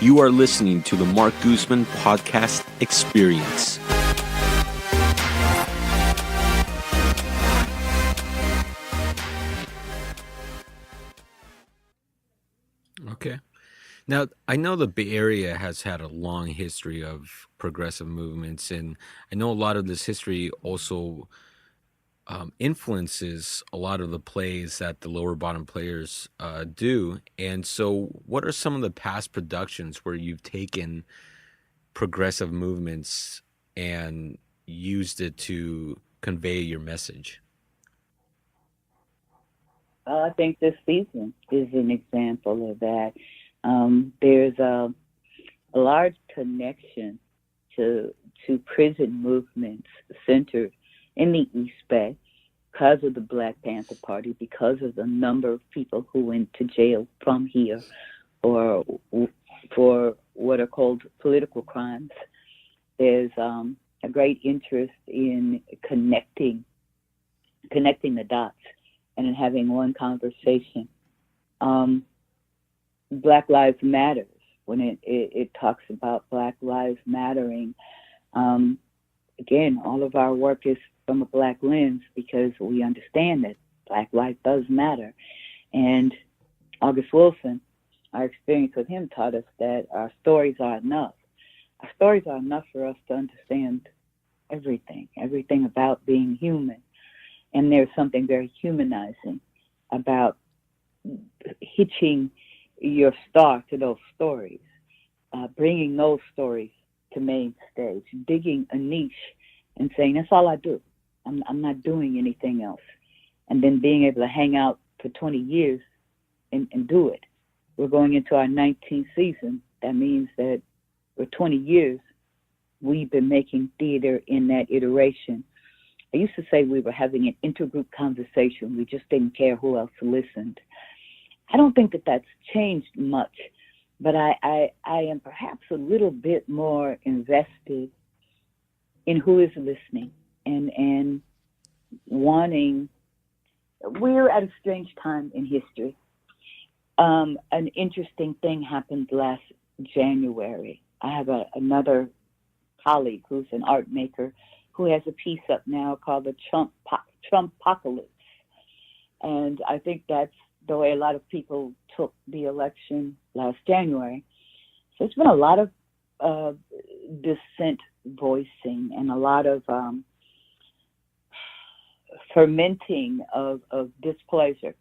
You are listening to the Mark Guzman Podcast Experience. Okay. Now, I know the Bay Area has had a long history of progressive movements, and I know a lot of this history also influences a lot of the plays that the lower bottom players do. And so, what are some of the past productions where you've taken progressive movements and used it to convey your message? I think this season is an example of that. There's a large connection to prison movements centered in the East Bay because of the Black Panther Party, because of the number of people who went to jail from here or for what are called political crimes. There's a great interest in connecting the dots and in having one conversation. Black Lives Matters, when it talks about Black Lives Mattering, again, all of our work is from a Black lens because we understand that Black life does matter. And August Wilson, our experience with him taught us that our stories are enough. Our stories are enough for us to understand everything about being human. And there's something very humanizing about hitching your star to those stories, bringing those stories to main stage, digging a niche and saying, that's all I do. I'm not doing anything else. And then being able to hang out for 20 years and do it. We're going into our 19th season. That means that for 20 years, we've been making theater in that iteration. I used to say we were having an intergroup conversation. We just didn't care who else listened. I don't think that that's changed much, but I am perhaps a little bit more invested in who is listening and wanting. We're at a strange time in history. An interesting thing happened last January. I have another colleague who's an art maker who has a piece up now called the Trumpocalypse. And I think that's the way a lot of people took the election last January. So it's been a lot of dissent voicing and a lot of fermenting of displeasure.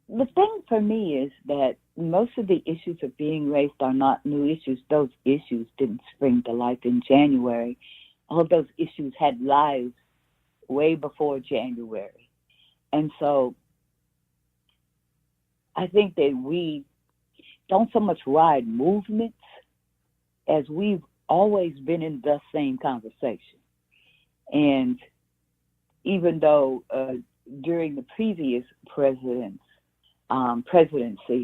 The thing for me is that most of the issues are being raised are not new issues. Those issues didn't spring to life in January. All of those issues had lives way before January. And so I think that we don't so much ride movements as we've always been in the same conversation. And even though during the previous presidency,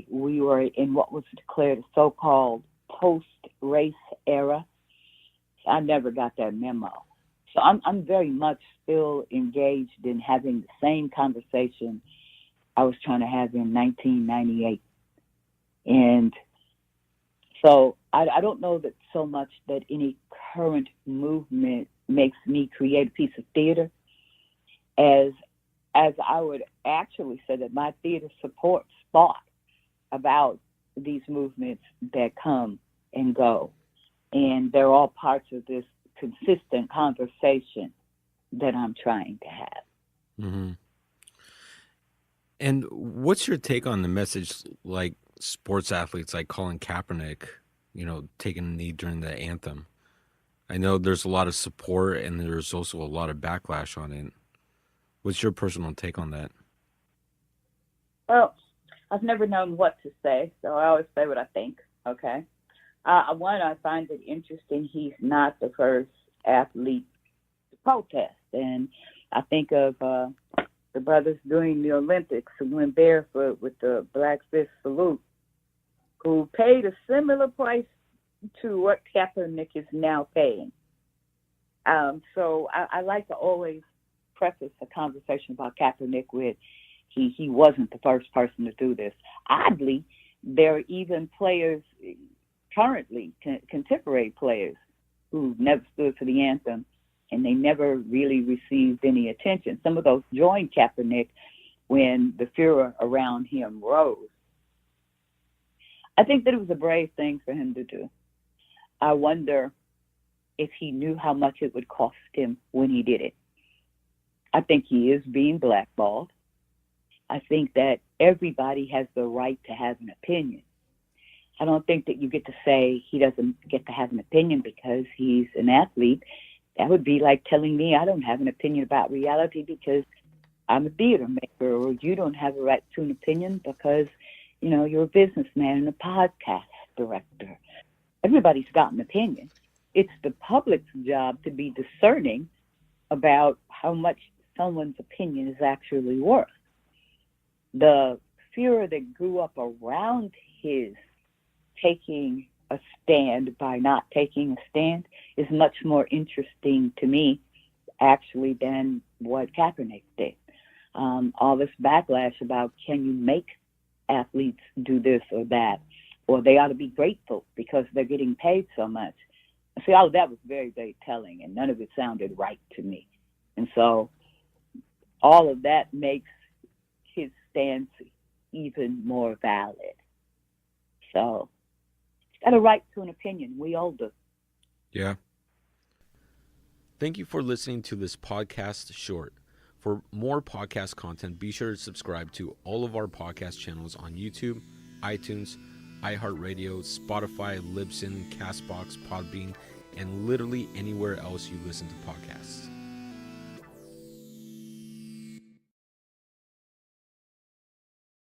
we were in what was declared a so-called post-race era, I never got that memo. So I'm very much still engaged in having the same conversation I was trying to have in 1998. And so I don't know that so much that any current movement makes me create a piece of theater as I would actually say that my theater supports thought about these movements that come and go. And they're all parts of this consistent conversation that I'm trying to have. Mm-hmm. And what's your take on the message, like sports athletes like Colin Kaepernick, taking a knee during the anthem? I know there's a lot of support and there's also a lot of backlash on it. What's your personal take on that? Well, I've never known what to say, so I always say what I think, okay? One, I find it interesting he's not the first athlete to protest. And I think of the brothers during the Olympics who went barefoot with the Black Fist salute, who paid a similar price to what Kaepernick is now paying. So I like to always preface a conversation about Kaepernick with he wasn't the first person to do this. Oddly, there are even players currently contemporary players who never stood for the anthem and they never really received any attention. Some of those joined Kaepernick when the furor around him rose. I think that it was a brave thing for him to do. I wonder if he knew how much it would cost him when he did it. I think he is being blackballed. I think that everybody has the right to have an opinion. I don't think that you get to say he doesn't get to have an opinion because he's an athlete. That would be like telling me I don't have an opinion about reality because I'm a theater maker, or you don't have a right to an opinion because, you're a businessman and a podcast director. Everybody's got an opinion. It's the public's job to be discerning about how much someone's opinion is actually worth. The fear that grew up around his taking a stand by not taking a stand is much more interesting to me, actually, than what Kaepernick did. All this backlash about can you make athletes do this or that, or they ought to be grateful because they're getting paid so much. See, all of that was very, very telling, and none of it sounded right to me. And so all of that makes his stance even more valid. So he's got a right to an opinion. We all do. Yeah. Thank you for listening to this podcast short. For more podcast content, be sure to subscribe to all of our podcast channels on YouTube, iTunes, iHeartRadio, Spotify, Libsyn, Castbox, Podbean, and literally anywhere else you listen to podcasts.